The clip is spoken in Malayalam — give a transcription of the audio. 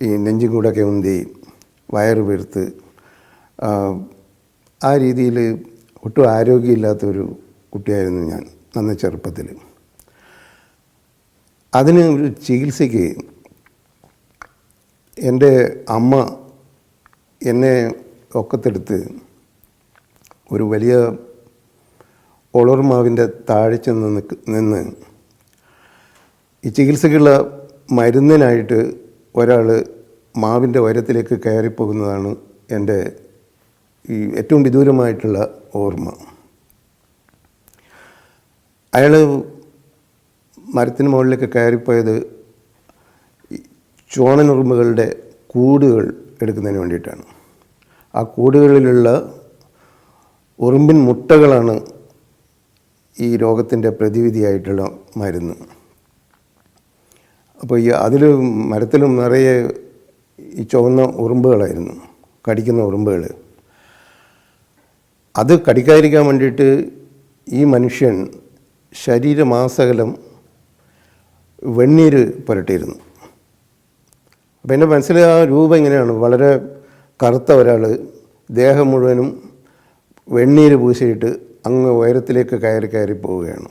ഈ നെഞ്ചും കൂടൊക്കെ ഉന്തി വയറ് വീർത്ത് ആ രീതിയിൽ ഒട്ടും ആരോഗ്യമില്ലാത്തൊരു കുട്ടിയായിരുന്നു ഞാൻ അന്ന് ചെറുപ്പത്തിൽ. അതിന് ഒരു ചികിത്സയ്ക്ക് എൻ്റെ അമ്മ എന്നെ ഒക്കത്തെടുത്ത് ഒരു വലിയ ഒളർമാവിൻ്റെ താഴെ ചെന്ന് നിന്ന് ഈ ചികിത്സയ്ക്കുള്ള മരുന്നിനായിട്ട് ഒരാൾ മാവിൻ്റെ ഉയരത്തിലേക്ക് കയറിപ്പോകുന്നതാണ് എൻ്റെ ഈ ഏറ്റവും വിദൂരമായിട്ടുള്ള ഓർമ്മ. അയാൾ മരത്തിന് മുകളിലേക്ക് കയറിപ്പോയത് ചോണനുറുമ്പുകളുടെ കൂടുകൾ എടുക്കുന്നതിന് വേണ്ടിയിട്ടാണ്. ആ കൂടുകളിലുള്ള ഉറുമ്പിൻ മുട്ടകളാണ് ഈ രോഗത്തിൻ്റെ പ്രതിവിധിയായിട്ടുള്ള മരുന്ന്. അപ്പോൾ അതിൽ മരത്തിലും നിറയെ ഈ ചുവന്ന ഉറുമ്പുകളായിരുന്നു, കടിക്കുന്ന ഉറുമ്പുകൾ. അത് കടിക്കാതിരിക്കാൻ വേണ്ടിയിട്ട് ഈ മനുഷ്യൻ ശരീരമാസകലം വെണ്ണീര് പുരട്ടിയിരുന്നു. അപ്പോൾ എൻ്റെ മനസ്സിൽ ആ രൂപം ഇങ്ങനെയാണ്: വളരെ കറുത്ത ഒരാൾ, ദേഹം മുഴുവനും വെണ്ണീര് പൂശിയിട്ട് അങ്ങ് ഉയരത്തിലേക്ക് കയറി പോവുകയാണ്.